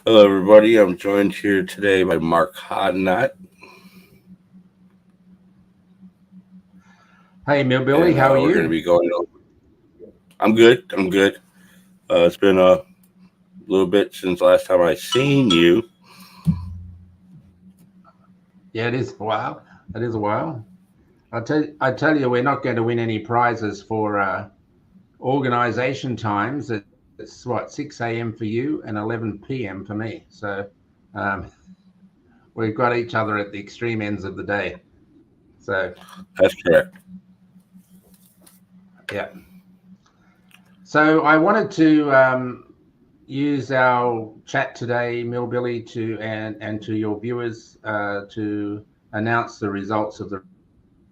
Hello, everybody. I'm joined here today by Mark Hodnott, Hey, Millbilly, and how are we're going to you? be going over. I'm good. I'm good. It's been a little bit since last time I seen you. Yeah, it is a while. It is a while. I tell you, we're not going to win any prizes for organization times. It's what 6 a.m. for you and 11 p.m. for me. So um, we've got each other at the extreme ends of the day. So That's correct. yeah. So I wanted to use our chat today, Millbilly, to and to your viewers to announce the results of the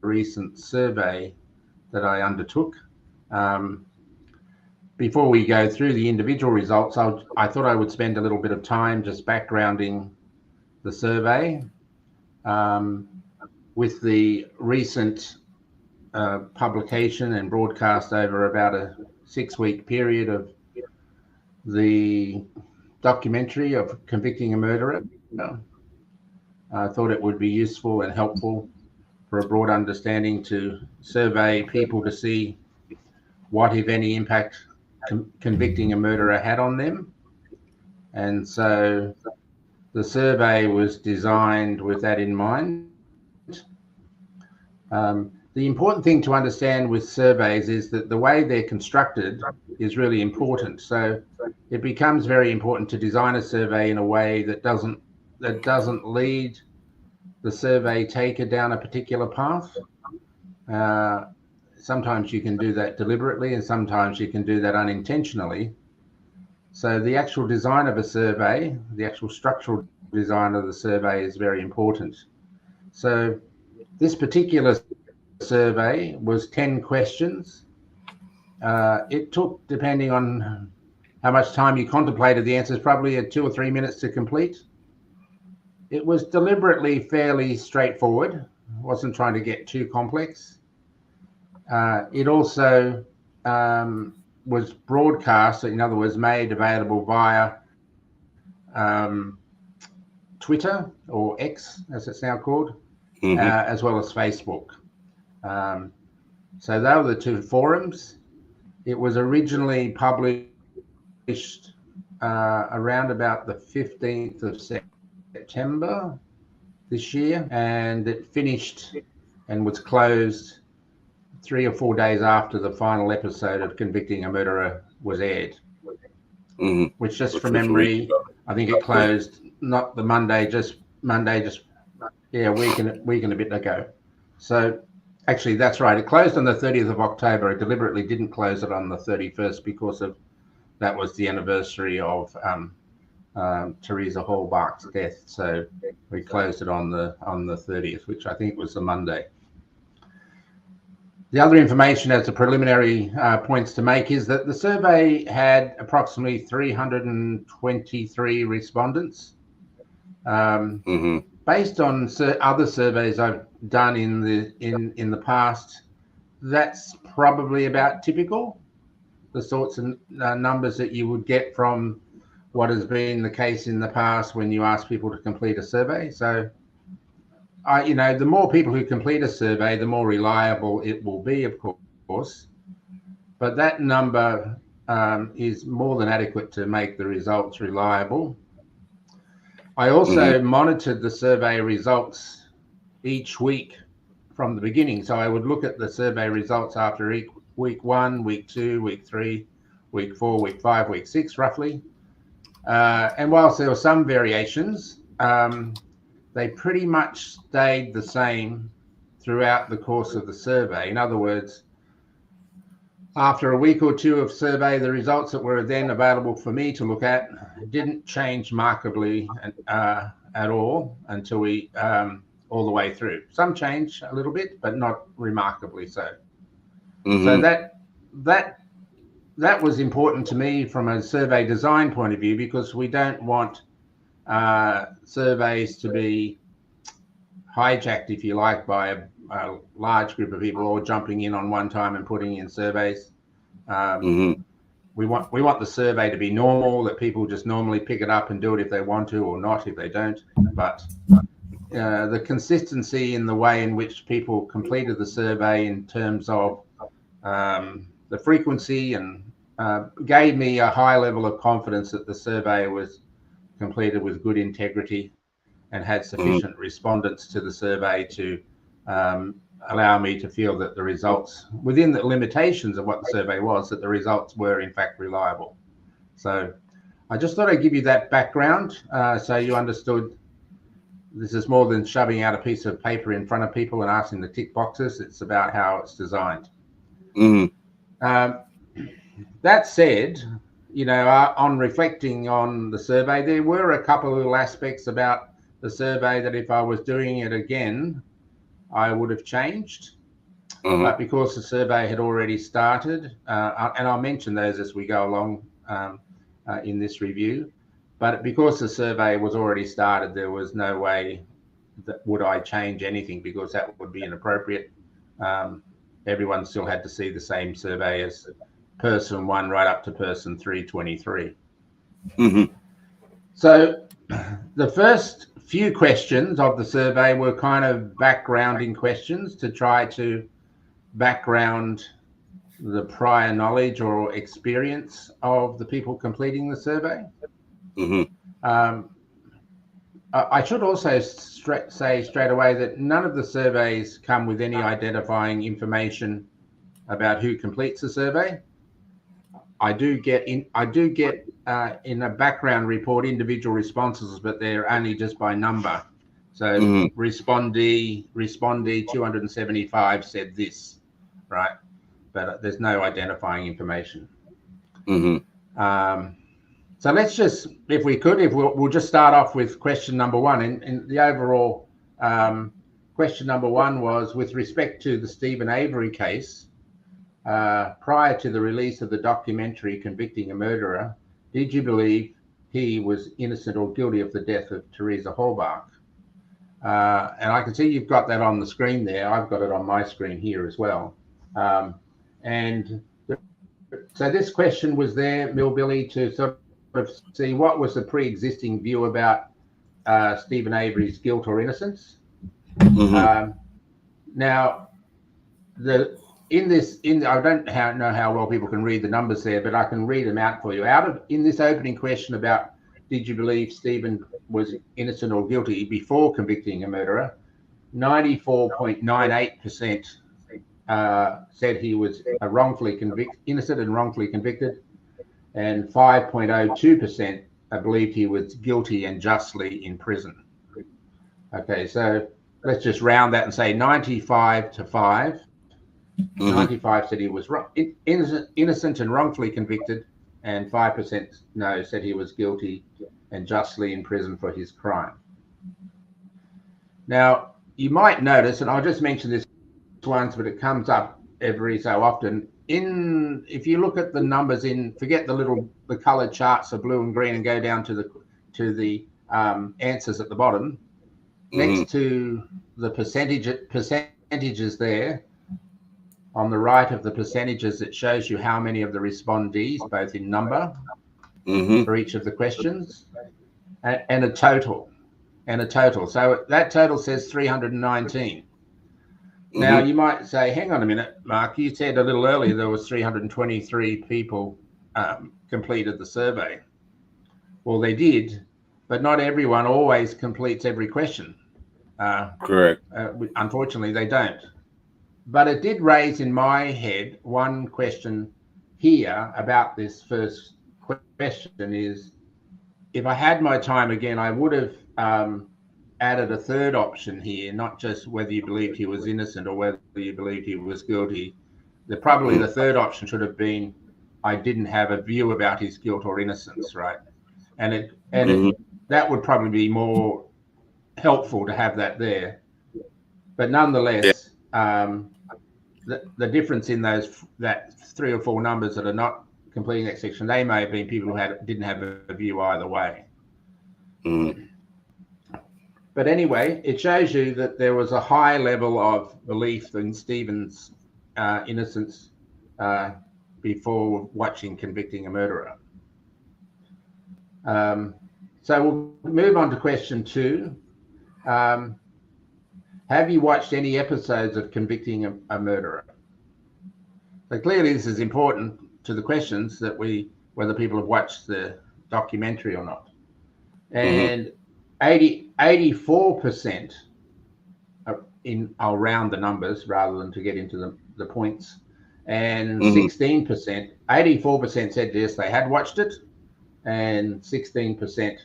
recent survey that I undertook. Um, Before we go through the individual results, I thought I would spend a little bit of time just backgrounding the survey um, with the recent publication and broadcast over about a 6 week period of the documentary of Convicting a Murderer. I thought it would be useful and helpful for a broad understanding to survey people to see what, if any, impact convicting a murderer had on them. And so the survey was designed with that in mind. The important thing to understand with surveys is that the way they're constructed is really important. So it becomes very important to design a survey in a way that doesn't lead the survey taker down a particular path. Uh, Sometimes you can do that deliberately, and sometimes you can do that unintentionally. So the actual design of a survey, the actual structural design of the survey is very important. So this particular survey was 10 questions. It took, depending on how much time you contemplated the answers, probably 2 or 3 minutes to complete. It was deliberately fairly straightforward. I wasn't trying to get too complex. It also was broadcast, in other words, made available via Twitter or X, as it's now called, Hmm. as well as Facebook. Um, so they were the two forums. It was originally published around about the 15th of September this year, and it finished and was closed 3 or 4 days after the final episode of Convicting a Murderer was aired, Hmm. which, just Which from was a week memory, ago. I think it Yeah. closed not the Monday, just Monday, just yeah, a week and a bit ago. So actually, that's right. It closed on the 30th of October. I deliberately didn't close it on the 31st because of that was the anniversary of Teresa Hallbach's death. So we closed it on the 30th, which I think was the Monday. The other information as a preliminary points to make is that the survey had approximately 323 respondents. Um, Hmm. Based on other surveys I've done in the past, that's probably about typical. The sorts of numbers that you would get from what has been the case in the past when you ask people to complete a survey. So, the more people who complete a survey, the more reliable it will be, of course. But that number is more than adequate to make the results reliable. I Hmm. also monitored the survey results each week from the beginning. So I would look at the survey results after week 1, week 2, week 3, week 4, week 5, week 6, roughly. And whilst there were some variations, they pretty much stayed the same throughout the course of the survey. In other words, after a week or two of survey, the results that were then available for me to look at didn't change markedly at all until we all the way through. Some change a little bit, but not remarkably so. So Hmm. that was important to me from a survey design point of view, because we don't want surveys to be hijacked, if you like, by a large group of people all jumping in on one time and putting in surveys. Um, Hmm. we want the survey to be normal, that people just normally pick it up and do it if they want to, or not if they don't. But the consistency in the way in which people completed the survey in terms of the frequency and gave me a high level of confidence that the survey was completed with good integrity and had sufficient respondents to the survey to allow me to feel that the results, within the limitations of what the survey was, that the results were in fact reliable. So I just thought I'd give you that background so you understood this is more than shoving out a piece of paper in front of people and asking the tick boxes. It's about how it's designed. That said, you know, on reflecting on the survey, there were a couple of little aspects about the survey that if I was doing it again, I would have changed. But because the survey had already started, and I'll mention those as we go along in this review, but because the survey was already started, there was no way that would I change anything, because that would be inappropriate. Everyone still had to see the same survey as person 1 right up to person 323. So the first few questions of the survey were kind of backgrounding questions to try to background the prior knowledge or experience of the people completing the survey. I should also say straight away that none of the surveys come with any identifying information about who completes the survey. I do get in a background report individual responses, but they're only just by number. So respondee 275 said this, right? But there's no identifying information. So let's just, if we'll just start off with question number 1. And the overall question number 1 was, with respect to the Stephen Avery case, prior to the release of the documentary convicting a murderer, did you believe he was innocent or guilty of the death of Teresa Halbach? And I can see you've got that on the screen there. I've got it on my screen here as well. So this question was there, Millbilly, to sort of see what was the pre-existing view about Stephen Avery's guilt or innocence. Now, I don't know how well people can read the numbers there, but I can read them out for you. In this opening question about did you believe Stephen was innocent or guilty before convicting a murderer, 94.98% said he was innocent and wrongfully convicted, and 5.02% believed he was guilty and justly in prison. Okay, so let's just round that and say 95 to 5. 95 said he was innocent and wrongfully convicted, and 5% no said he was guilty and justly in prison for his crime. Now, you might notice, and I'll just mention this once, but it comes up every so often. If you look at the numbers forget the colored charts of blue and green and go down to the answers at the bottom, next to the percentages there, on the right of the percentages, it shows you how many of the respondees, both in number for each of the questions, and a total. So that total says 319. Now, you might say, hang on a minute, Mark, you said a little earlier there was 323 people completed the survey. Well, they did, but not everyone always completes every question. Correct. Unfortunately, they don't. But it did raise in my head one question here about this first question is, if I had my time again, I would have added a third option here, not just whether you believed he was innocent or whether you believed he was guilty. Probably the third option should have been, I didn't have a view about his guilt or innocence, right? And that would probably be more helpful to have that there. But nonetheless, the difference in that 3 or 4 numbers that are not completing that section, they may have been people who didn't have a view either way. But anyway, it shows you that there was a high level of belief in Stephen's innocence before watching Convicting a Murderer. So we'll move on to question 2. Have you watched any episodes of Convicting a Murderer? So clearly this is important to the questions that whether people have watched the documentary or not. And 84%, I'll round the numbers rather than to get into the points, and 16%, 84% said yes, they had watched it, and 16%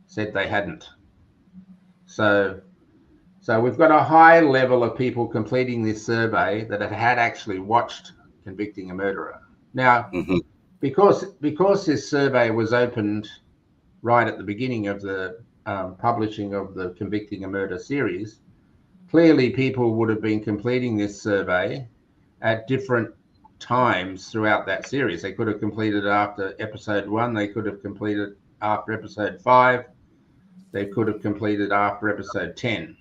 said they hadn't. So we've got a high level of people completing this survey that had actually watched Convicting a Murderer. Now, because this survey was opened right at the beginning of the publishing of the Convicting a Murder series, clearly people would have been completing this survey at different times throughout that series. They could have completed it after episode 1, they could have completed after episode 5, they could have completed after episode 10.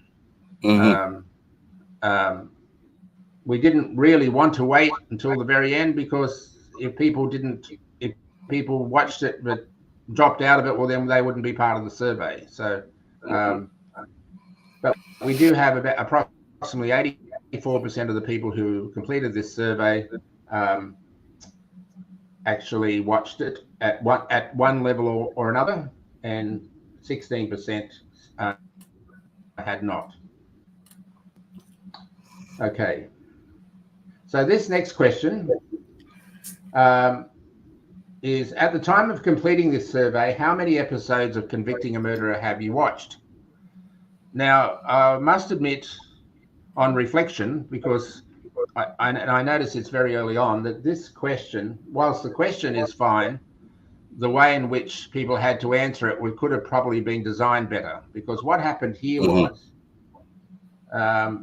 We didn't really want to wait until the very end, because if people watched it but dropped out of it, well, then they wouldn't be part of the survey. So, but we do have about approximately 84% of the people who completed this survey actually watched it at one level or another, and 16% had not. Okay. So this next question is, at the time of completing this survey, how many episodes of Convicting a Murderer have you watched? Now, I must admit, on reflection, because I notice it's very early on, that this question, whilst the question is fine, the way in which people had to answer it could have probably been designed better. Because what happened here was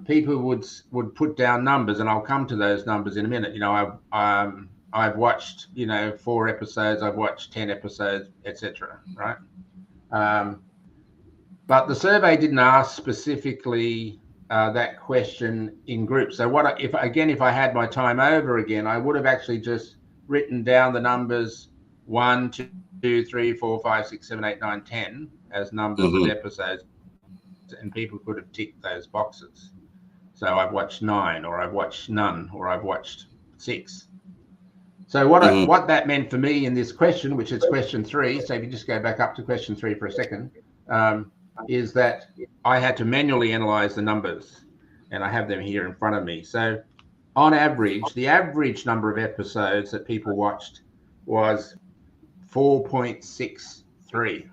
people would put down numbers, and I'll come to those numbers in a minute. You know, I've watched 4 episodes, I've watched 10 episodes, etc. Right? But the survey didn't ask specifically that question in groups. So if I had my time over again, I would have actually just written down the numbers 1, 2, 3, 4, 5, 6, 7, 8, 9, 10 as numbers of episodes, and people could have ticked those boxes. So I've watched 9, or I've watched none, or I've watched 6. So what that meant for me in this question, which is question 3, so if you just go back up to question 3 for a second, is that I had to manually analyze the numbers, and I have them here in front of me. So on average, the average number of episodes that people watched was 4.63.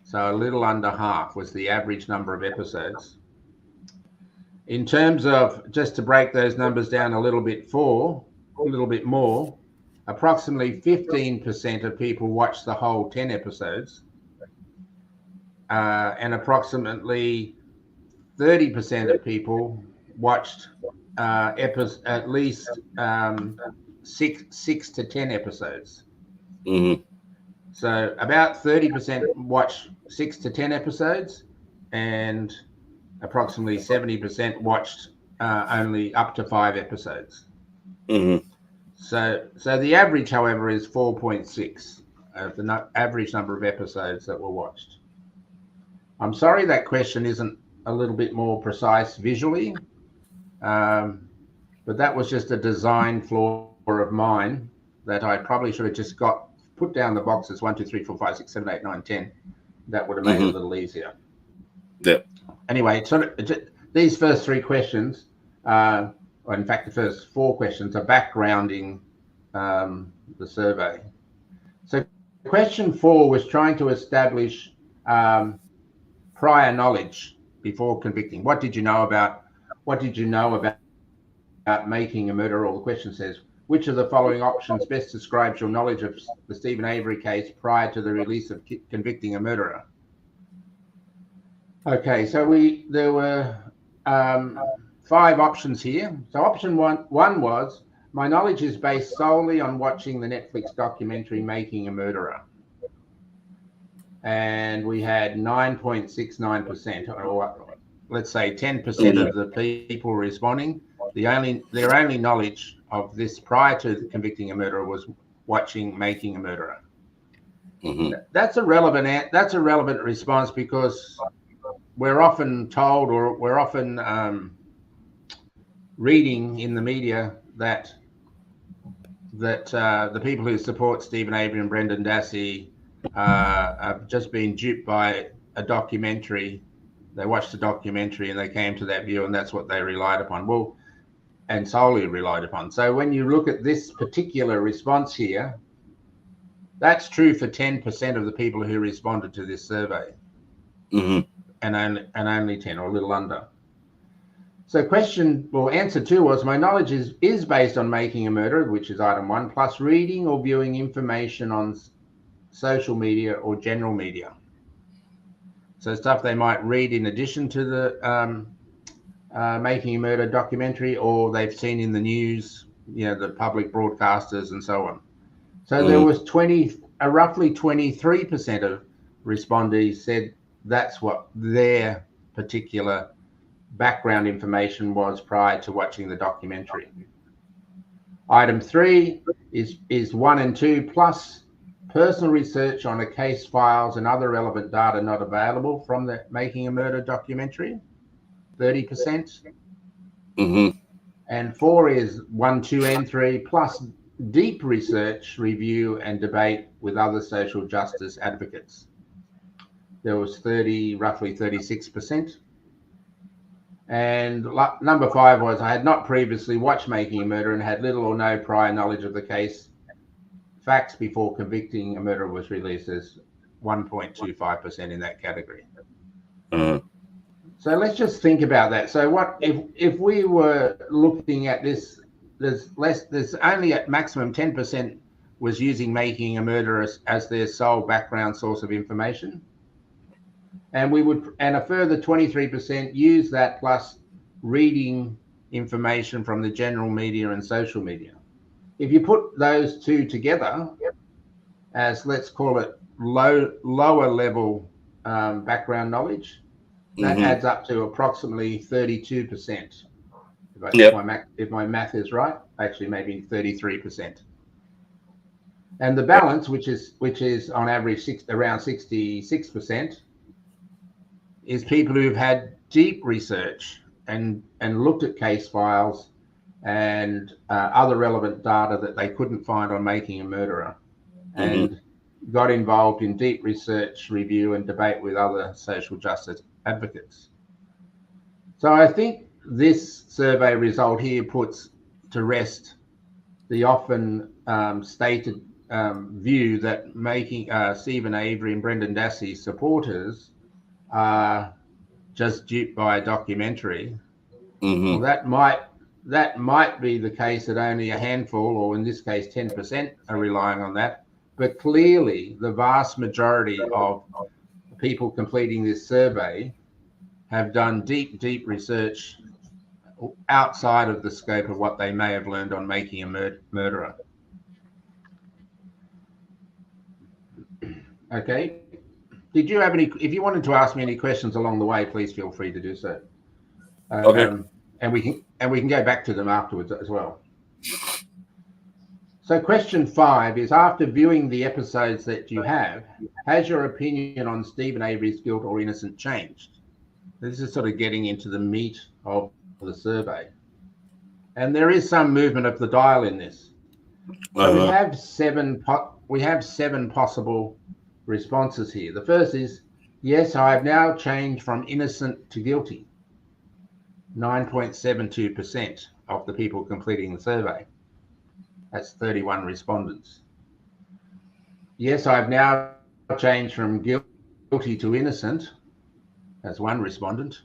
So a little under half was the average number of episodes. In terms of, just to break those numbers down a little bit more, approximately 15% of people watched the whole 10 episodes, and approximately 30% of people watched at least 6 to 10 episodes. So about 30% watched 6 to 10 episodes, and approximately 70% watched only up to 5 episodes. So the average, however, is 4.6 of the average number of episodes that were watched. I'm sorry that question isn't a little bit more precise visually, but that was just a design flaw of mine that I probably should have just put down the boxes 1, 2, 3, 4, 5, 6, 7, 8, 9, 10. That would have made it a little easier. Yeah. Anyway, so these first 3 questions, or in fact the first 4 questions, are backgrounding the survey. So question 4 was trying to establish prior knowledge before convicting. What did you know about making a murder? Or the question says, which of the following options best describes your knowledge of the Stephen Avery case prior to the release of Convicting a Murderer? Okay, so there were 5 options here. So option one was, my knowledge is based solely on watching the Netflix documentary Making a Murderer. And we had 9.69%, or let's say 10% of the people responding. Their only knowledge of this prior to convicting a murderer was watching Making a Murderer. Mm-hmm. That's a relevant response, because we're often told, or we're often reading in the media that the people who support Stephen Avery and Brendan Dassey have just been duped by a documentary. They watched a documentary and they came to that view, and that's what they relied upon. Well, and solely relied upon. So when you look at this particular response here, that's true for 10% of the people who responded to this survey, Mm-hmm. and only 10, or a little under. So answer 2 was, my knowledge is based on Making a Murderer, which is item 1, plus reading or viewing information on social media or general media. So stuff they might read in addition to the Making a Murder documentary, or they've seen in the news, the public broadcasters and so on. So there was roughly 23% of respondees said that's what their particular background information was prior to watching the documentary. Item 3 is 1 and 2, plus personal research on a case files and other relevant data not available from the Making a Murder documentary, 30%. Mm-hmm. And 4 is 1, 2, and 3, plus deep research, review, and debate with other social justice advocates. There was roughly 36%. And number 5 was, I had not previously watched Making a Murderer and had little or no prior knowledge of the case facts before convicting a murderer was released, as 1.25% in that category. Uh-huh. So let's just think about that. So what if we were looking at this, there's only at maximum 10% was using Making a Murderer as their sole background source of information. And a further 23% use that plus reading information from the general media and social media. If you put those two together as, let's call it, lower level background knowledge, that adds up to approximately 32%. If my math is right, actually maybe 33%. And the balance, which is on average around 66%, is people who've had deep research and looked at case files and other relevant data that they couldn't find on Making a Murderer, and got involved in deep research, review, and debate with other social justice advocates. So I think this survey result here puts to rest the often stated view that making Stephen Avery and Brendan Dassey supporters are just duped by a documentary. Well, that might be the case that only a handful, or in this case 10%, are relying on that. But clearly the vast majority of people completing this survey have done deep research outside of the scope of what they may have learned on Making a Murderer. Okay. Did you have any? If you wanted to ask me any questions along the way, please feel free to do so. Okay. And we can go back to them afterwards as well. So question 5 is, after viewing the episodes that you have, has your opinion on Stephen Avery's guilt or innocence changed? This is sort of getting into the meat of the survey. And there is some movement of the dial in this. So we have seven possible responses here. The first is, yes, I have now changed from innocent to guilty. 9.72% of the people completing the survey. That's 31 respondents. Yes, I've now changed from guilty to innocent. That's 1 respondent.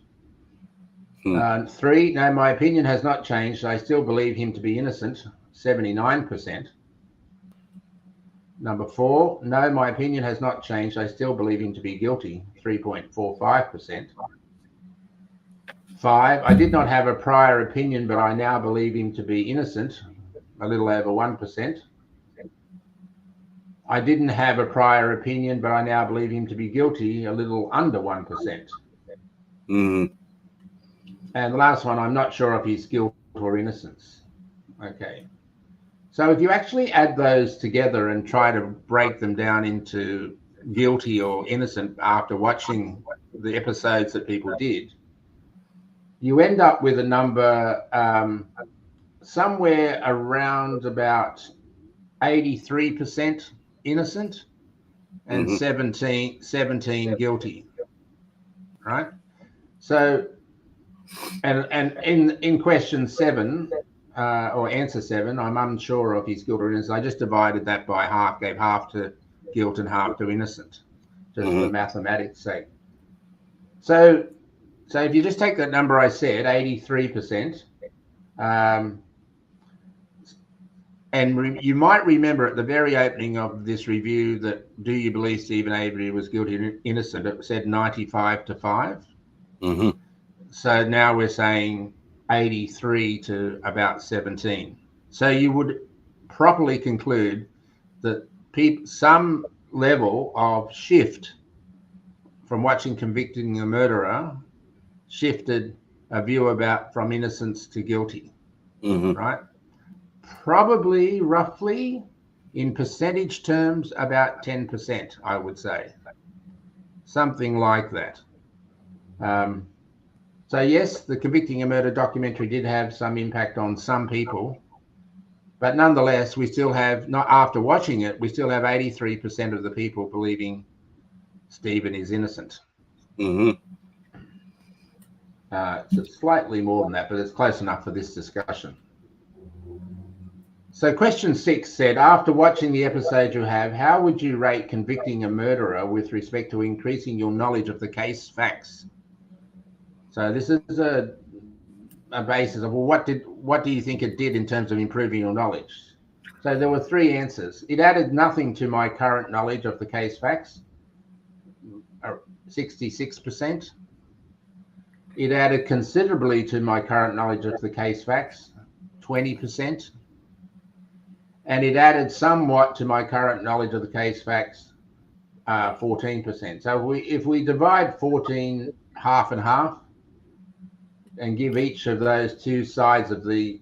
3, no, my opinion has not changed. I still believe him to be innocent. 79%. Number 4, no, my opinion has not changed. I still believe him to be guilty. 3.45%. 5, I did not have a prior opinion, but I now believe him to be innocent. A little over 1%. I didn't have a prior opinion, but I now believe him to be guilty. A little under 1%. And the last one, I'm not sure if he's guilt or innocence. Okay. So if you actually add those together and try to break them down into guilty or innocent after watching the episodes that people did, you end up with a number somewhere around about 83% innocent and 17 guilty, right? So, and in question 7 or answer 7, I'm unsure if he's guilty or innocent. I just divided that by half, gave half to guilt and half to innocent, just for mathematics' sake. So if you just take that number I said, 83%, and you might remember at the very opening of this review that do you believe Stephen Avery was guilty or innocent? It said 95 to 5. So now we're saying 83 to about 17. So you would properly conclude that some level of shift from watching Convicting a Murderer shifted a view about from innocence to guilty, right? Probably roughly in percentage terms about 10%, I would say. Something like that. So yes, the Convicting a Murder documentary did have some impact on some people, but nonetheless, we still have, not after watching it, we still have 83% of the people believing Stephen is innocent. It's slightly more than that, but it's close enough for this discussion. So question 6 said, after watching the episode you have, how would you rate Convicting a Murderer with respect to increasing your knowledge of the case facts? So this is a basis of, well, what do you think it did in terms of improving your knowledge? So there were 3 answers. It added nothing to my current knowledge of the case facts, 66%. It added considerably to my current knowledge of the case facts, 20%. And it added somewhat to my current knowledge of the case facts, 14%. So if we divide 14 half and half and give each of those 2 sides of the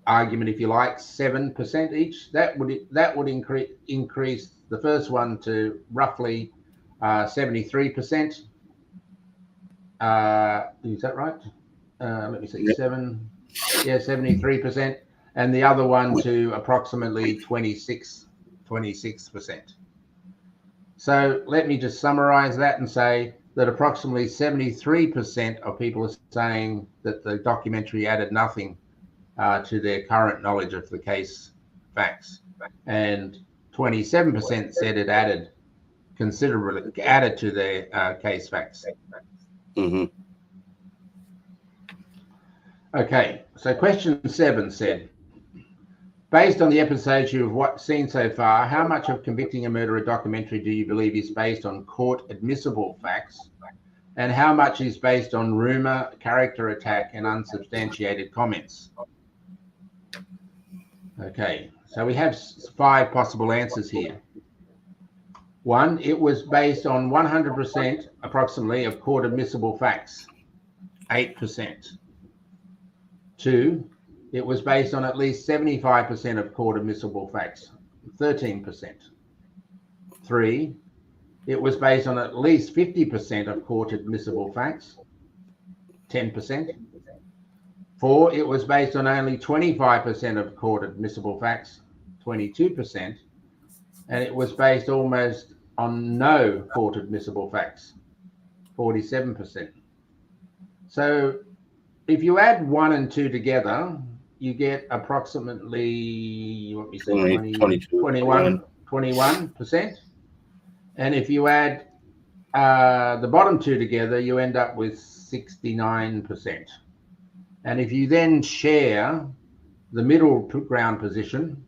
argument, if you like, 7% each, that would increase the first one to roughly 73%. Is that right? Let me see, 73%. And the other one to approximately 26%. So let me just summarize that and say that approximately 73% of people are saying that the documentary added nothing to their current knowledge of the case facts, and 27% said it added considerably to their case facts. Okay, so question 7 said, based on the episodes you've seen so far, how much of Convicting a Murderer documentary do you believe is based on court admissible facts, and how much is based on rumor, character attack, and unsubstantiated comments? Okay, so we have 5 possible answers here. 1, it was based on 100% approximately of court admissible facts, 8%. 2, it was based on at least 75% of court admissible facts, 13%. 3, it was based on at least 50% of court admissible facts, 10%. 4, it was based on only 25% of court admissible facts, 22%. And it was based almost on no court admissible facts, 47%. So if you add 1 and 2 together, you get approximately, what we say, 21%. And if you add the bottom 2 together, you end up with 69%. And if you then share the middle ground position,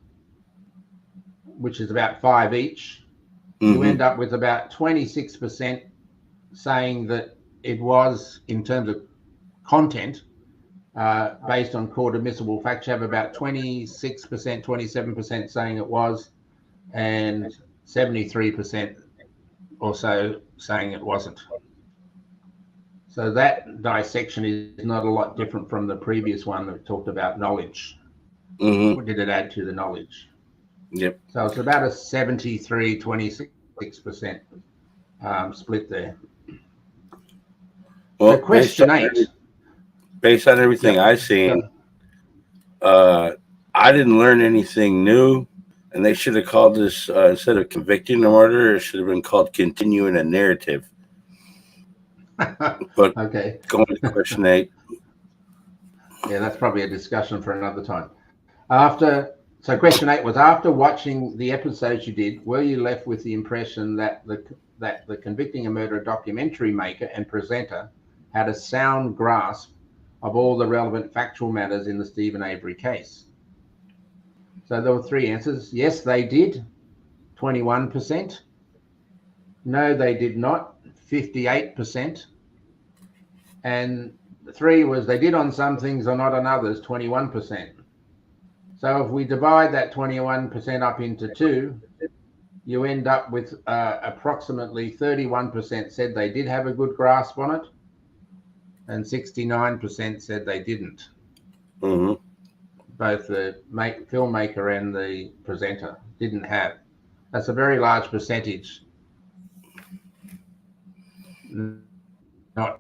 which is about 5 each, you end up with about 26% saying that it was, in terms of content, based on court admissible facts. You have about 26%, 27% saying it was, and 73% or so saying it wasn't. So that dissection is not a lot different from the previous one that talked about knowledge. Mm-hmm. What did it add to the knowledge? Yep. So it's about a 73-26% split there. So Well, question 8. based on everything Yep. I've seen, I didn't learn anything new, and they should have called this instead of convicting a murderer, it should have been called continuing a narrative. But Okay. going to question 8. Yeah, that's probably a discussion for another time. So question 8 was, after watching the episodes you did, were you left with the impression that the Convicting a Murderer documentary maker and presenter had a sound grasp of all the relevant factual matters in the Stephen Avery case? So there were 3 answers. Yes, they did, 21%. No, they did not, 58%. And 3 was they did on some things or not on others, 21%. So if we divide that 21% up into 2, you end up with approximately 31% said they did have a good grasp on it, and 69% said they didn't. Mm-hmm. Both the filmmaker and the presenter didn't have. That's a very large percentage. Not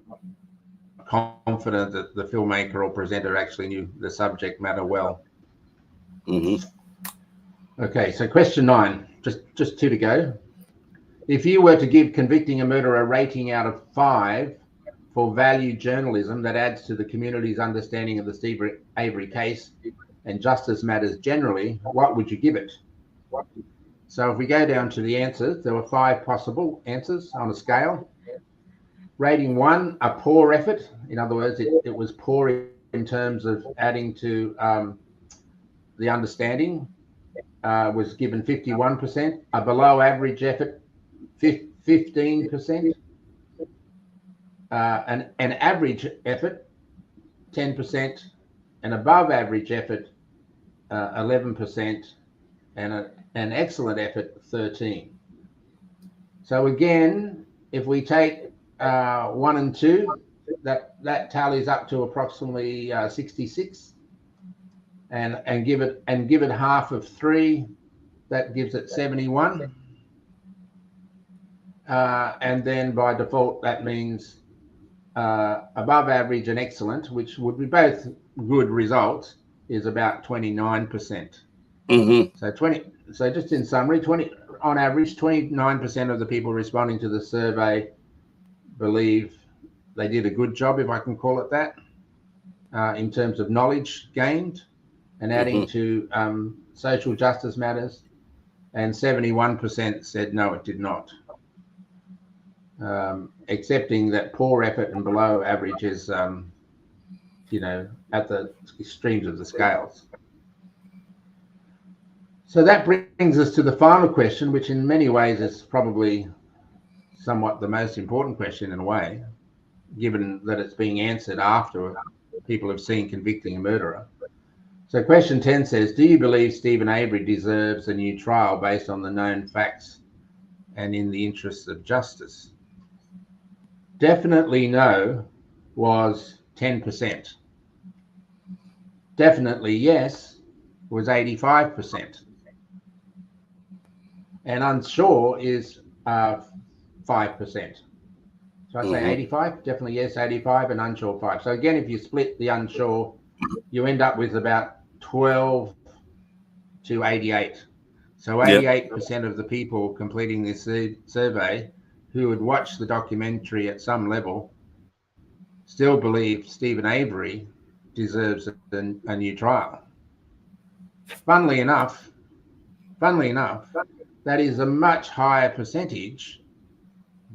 confident that the filmmaker or presenter actually knew the subject matter well. Mm-hmm. Okay, so question 9, just 2 to go. If you were to give Convicting a Murderer a rating out of 5 for value journalism that adds to the community's understanding of the Stephen Avery case and justice matters generally, what would you give it? So if we go down to the answers, there were 5 possible answers on a scale. Rating 1, a poor effort. In other words, it was poor in terms of adding to the understanding, was given 51%. A below average effort, 15%. An average effort, 10%, an above average effort, 11%, and an excellent effort, 13%. So again, if we take 1 and 2, that tallies up to approximately 66, and give it half of 3, that gives it 71. And then by default, that means above average and excellent, which would be both good results, is about 29%. Mm-hmm. So just in summary, on average, 29% of the people responding to the survey believe they did a good job, if I can call it that, in terms of knowledge gained and adding to social justice matters, and 71% said no, it did not. Accepting that poor effort and below average is, at the extremes of the scales. So that brings us to the final question, which in many ways is probably somewhat the most important question in a way, given that it's being answered after people have seen Convicting a Murderer. So question 10 says, do you believe Stephen Avery deserves a new trial based on the known facts and in the interests of justice? Definitely no was 10%. Definitely yes was 85%. And unsure is 5%. So I say 85, definitely yes, 85, and unsure 5. So again, if you split the unsure, you end up with about 12 to 88. So 88% of the people completing this survey who had watched the documentary at some level still believe Stephen Avery deserves a new trial. Funnily enough, that is a much higher percentage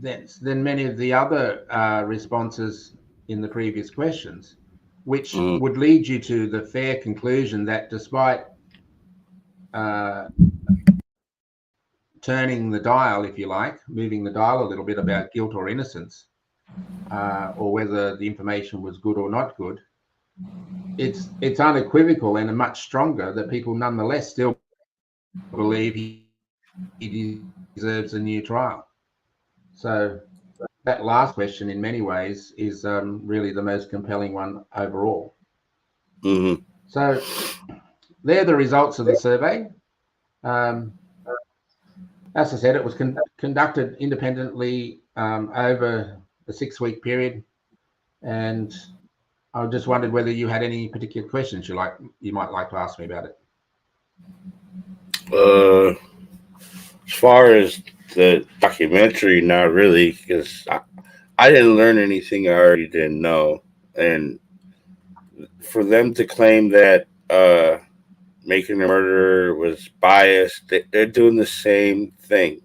than many of the other responses in the previous questions, which would lead you to the fair conclusion that despite turning the dial, if you like, moving the dial a little bit about guilt or innocence, or whether the information was good or not good, it's unequivocal and much stronger that people nonetheless still believe he deserves a new trial. So that last question, in many ways, is really the most compelling one overall. So they're the results of the survey. As I said, it was conducted independently over a 6-week period, and I just wondered whether you had any particular questions you might like to ask me about it. As far as the documentary, not really, because I didn't learn anything I already didn't know, and for them to claim that Making a Murderer was biased, they're doing the same thing.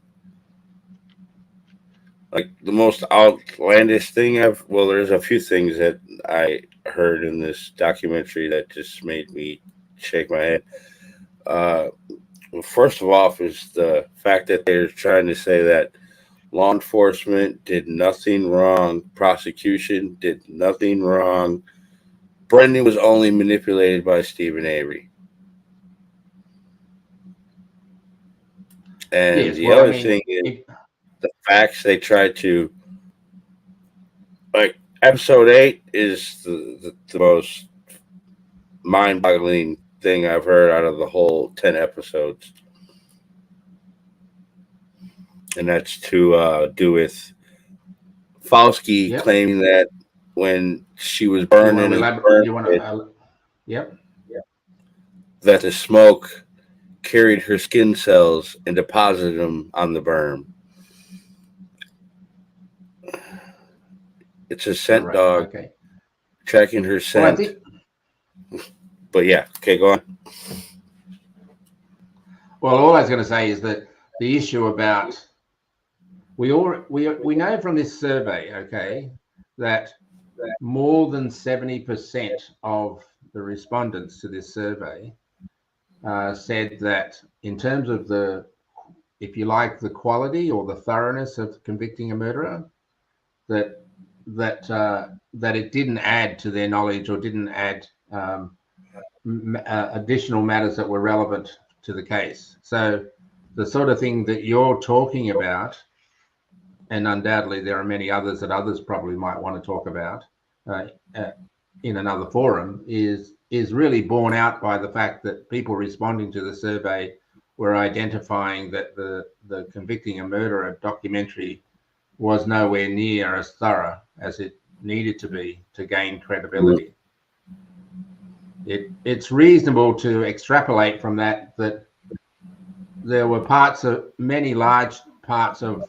Like the most outlandish thing there's a few things that I heard in this documentary that just made me shake my head. Uh, well, first of all, is the fact that they're trying to say that law enforcement did nothing wrong, prosecution did nothing wrong. Brendan was only manipulated by Stephen Avery. And Yes, the well, I other mean, thing is the facts they tried to, like, episode 8 is the most mind-boggling thing I've heard out of the whole 10 episodes. And that's to do with Fauski claiming that when she was burning that the smoke carried her skin cells and deposited them on the berm. It's a scent dog tracking her scent. But yeah, okay, go on. Well, all I was going to say is that the issue about we know from this survey, that more than 70% of the respondents to this survey said that in terms of if you like, the quality or the thoroughness of convicting a murderer, that it didn't add to their knowledge or didn't add additional matters that were relevant to the case. So the sort of thing that you're talking about, and undoubtedly there are many others that others probably might want to talk about in another forum, is really borne out by the fact that people responding to the survey were identifying that the Convicting a Murderer documentary was nowhere near as thorough as it needed to be to gain credibility. It's reasonable to extrapolate from that there were many large parts of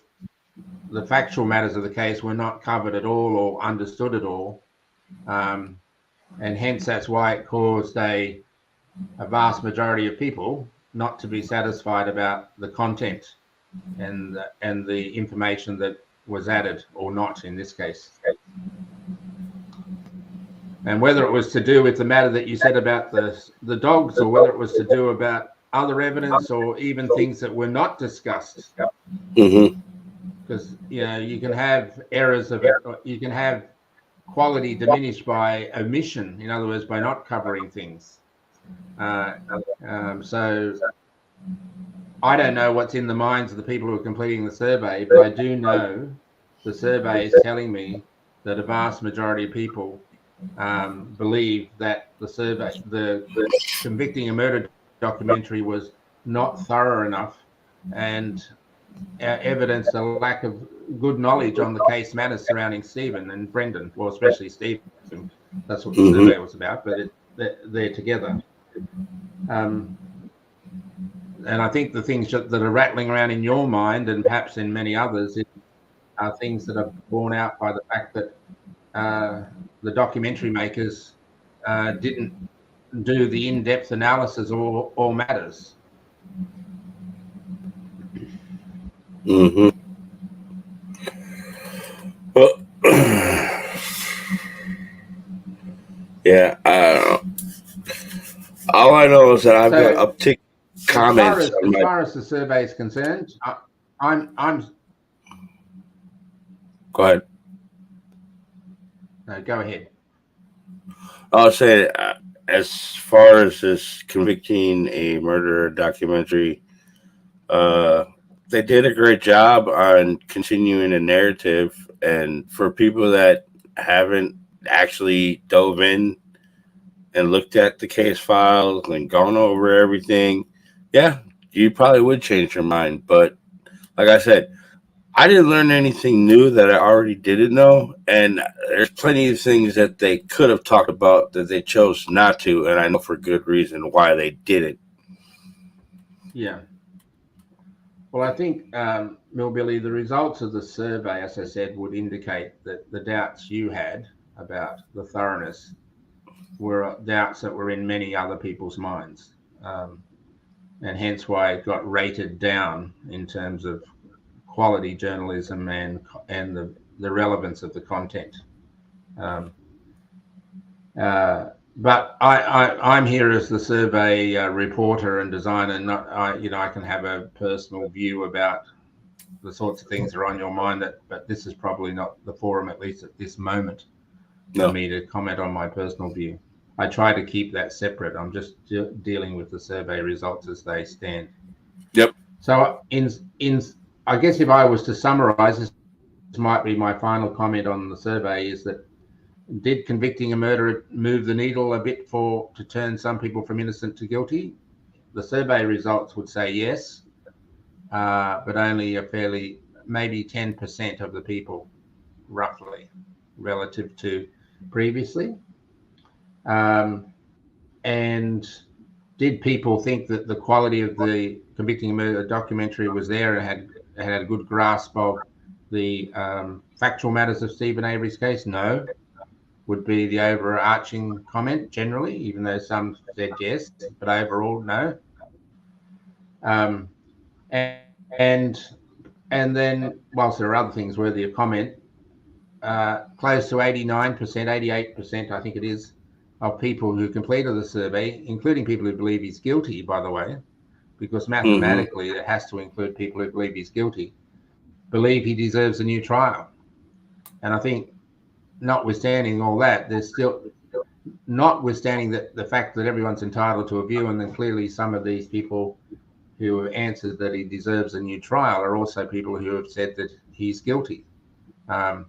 the factual matters of the case were not covered at all or understood at all. And hence that's why it caused a vast majority of people not to be satisfied about the content and the information that was added or not in this case. And whether it was to do with the matter that you said about the dogs, or whether it was to do about other evidence or even things that were not discussed. Because you can have errors you can have quality diminished by omission, in other words, by not covering things. So I don't know what's in the minds of the people who are completing the survey, but I do know the survey is telling me that a vast majority of people believe that the Convicting a Murder documentary was not thorough enough and evidenced a lack of good knowledge on the case matters surrounding Stephen and Brendan, well, especially Stephen. That's what the survey was about, but they're together. And I think the things that are rattling around in your mind and perhaps in many others are things that are borne out by the fact that the documentary makers didn't do the in-depth analysis of all matters. Well, yeah, I don't know. All I know is that I've got uptick comments. As far as the survey is concerned, I'm. Go ahead. No, go ahead. I'll say, as far as this Convicting a Murderer documentary, they did a great job on continuing a narrative. And for people that haven't actually dove in and looked at the case files and gone over everything, yeah, you probably would change your mind. But like I said, I didn't learn anything new that I already didn't know, and there's plenty of things that they could have talked about that they chose not to, and I know for good reason why they didn't. Yeah. Well, I think, Millbilly, the results of the survey, as I said, would indicate that the doubts you had about the thoroughness were doubts that were in many other people's minds, and hence why it got rated down in terms of quality journalism and the relevance of the content. Um, but I'm here as the survey reporter and designer. Not I can have a personal view about the sorts of things that are on your mind. But this is probably not the forum, at least at this moment, for No. me to comment on my personal view. I try to keep that separate. I'm just dealing with the survey results as they stand. Yep. So in I guess if I was to summarize, this might be my final comment on the survey, is that did convicting a murderer move the needle a bit to turn some people from innocent to guilty? The survey results would say yes, but only maybe 10% of the people, roughly, relative to previously. And did people think that the quality of the convicting a murder documentary was there and had a good grasp of the factual matters of Stephen Avery's case? No, would be the overarching comment generally, even though some said yes, but overall no. Um, and then, whilst there are other things worthy of comment, close to 89%, 88%, I think it is, of people who completed the survey, including people who believe he's guilty, by the way, because Mm-hmm. mathematically it has to include people who believe he's guilty, believe he deserves a new trial. And I think, notwithstanding all that, there's still, notwithstanding the fact that everyone's entitled to a view, and then clearly some of these people who have answered that he deserves a new trial are also people who have said that he's guilty. Um,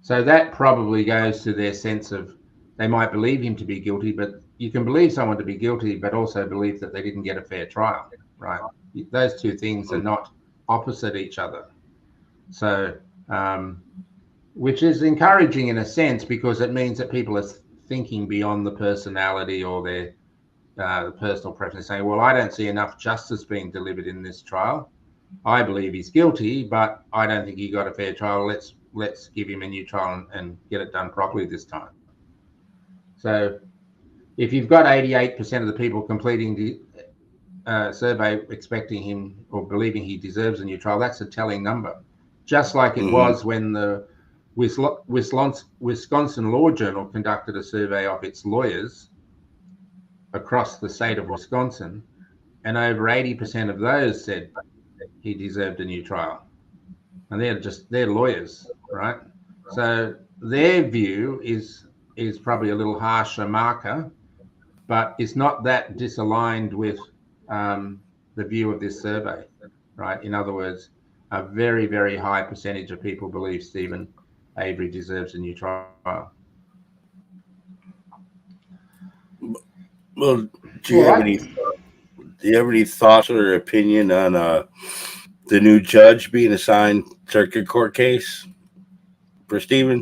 so that probably goes to their sense of, they might believe him to be guilty, but you can believe someone to be guilty, but also believe that they didn't get a fair trial, right? Those two things are not opposite each other. So, which is encouraging in a sense, because it means that people are thinking beyond the personality or their personal preference, saying, well, I don't see enough justice being delivered in this trial. I believe he's guilty, but I don't think he got a fair trial. Let's give him a new trial and get it done properly this time. So if you've got 88% of the people completing the survey expecting him or believing he deserves a new trial, that's a telling number. Just like it Mm-hmm. was when the Wisconsin Law Journal conducted a survey of its lawyers across the state of Wisconsin, and over 80% of those said he deserved a new trial. And they're lawyers, right? So their view is probably a little harsher marker, but it's not that disaligned with the view of this survey, right? In other words, a very, very high percentage of people believe Stephen Avery deserves a new trial. Well, do All you have right. any thoughts or opinion on the new judge being assigned circuit court case for Stephen?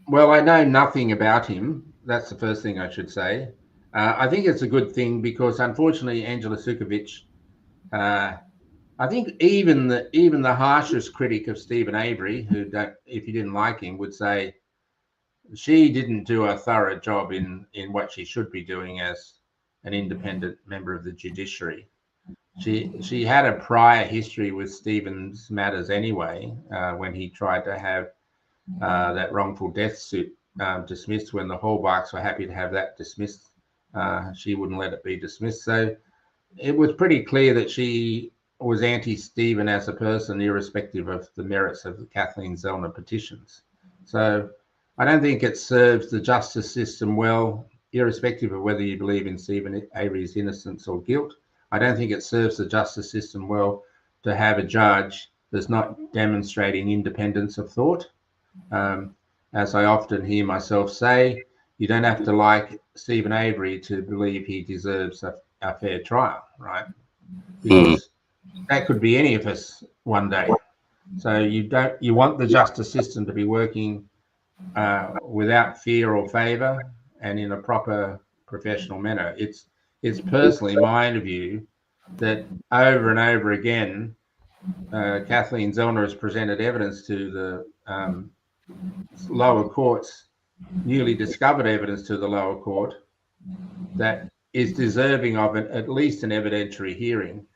Well, I know nothing about him. That's the first thing I should say. I think it's a good thing because, unfortunately, Angela Sukovic, I think even the harshest critic of Stephen Avery, if you didn't like him, would say she didn't do a thorough job in what she should be doing as an independent member of the judiciary. She had a prior history with Stephen's matters anyway, when he tried to have that wrongful death suit dismissed. When the Hallmarks were happy to have that dismissed, she wouldn't let it be dismissed. So it was pretty clear that she was anti-Stephen as a person, irrespective of the merits of the Kathleen Zellner petitions. So I don't think it serves the justice system well, irrespective of whether you believe in Stephen Avery's innocence or guilt. I don't think it serves the justice system well to have a judge that's not demonstrating independence of thought. As I often hear myself say, you don't have to like Stephen Avery to believe he deserves a fair trial, right? Because that could be any of us one day. So you want the justice system to be working without fear or favour and in a proper professional manner. It's personally my view that over and over again, Kathleen Zellner has presented evidence to the lower courts, newly discovered evidence to the lower court that is deserving of at least an evidentiary hearing,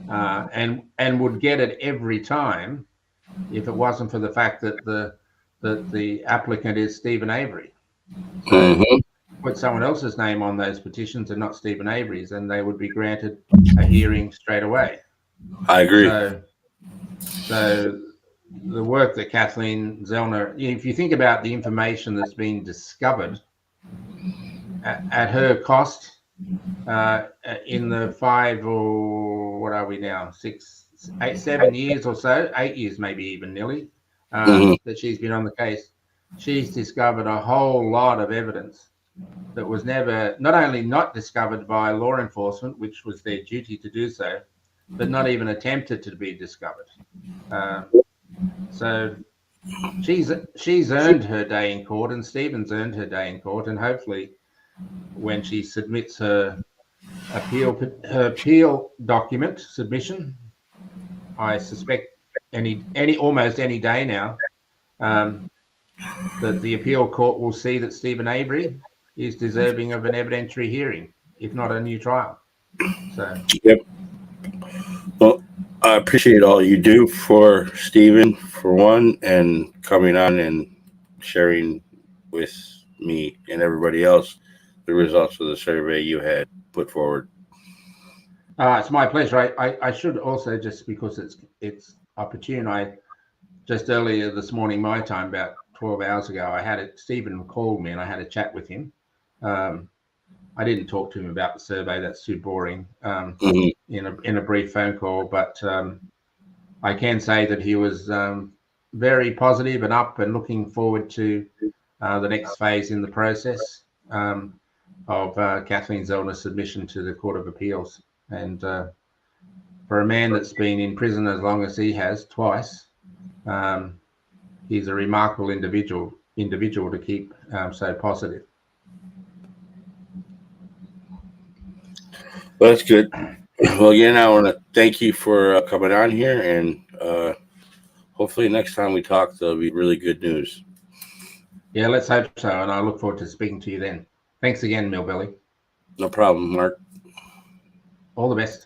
and would get it every time if it wasn't for the fact that the applicant is Stephen Avery. So put someone else's name on those petitions and not Stephen Avery's, and they would be granted a hearing straight away. I agree. So the work that Kathleen Zellner, if you think about the information that's been discovered at her cost, in the 5 or what are we now, 7 years or so, 8 years maybe even nearly, that she's been on the case, she's discovered a whole lot of evidence that was never, not only not discovered by law enforcement, which was their duty to do so, but not even attempted to be discovered. So she's earned her day in court, and Stephen's earned her day in court, and hopefully when she submits her appeal document submission, I suspect almost any day now, that the appeal court will see that Stephen Avery is deserving of an evidentiary hearing, if not a new trial. So yep. Well, I appreciate all you do for Stephen, for one, and coming on and sharing with me and everybody else the results of the survey you had put forward. It's my pleasure. I should also, just because it's opportune, I just earlier this morning, my time, about 12 hours ago, Stephen called me and I had a chat with him. I didn't talk to him about the survey, that's too boring, in a brief phone call, but I can say that he was very positive and up and looking forward to the next phase in the process of Kathleen Zellner's submission to the Court of Appeals. And for a man that's been in prison as long as he has, twice, he's a remarkable individual to keep so positive. Well, that's good. Well, again, I want to thank you for coming on here, and hopefully next time we talk, there'll be really good news. Yeah, let's hope so, and I look forward to speaking to you then. Thanks again, Millbilly. No problem, Mark. All the best.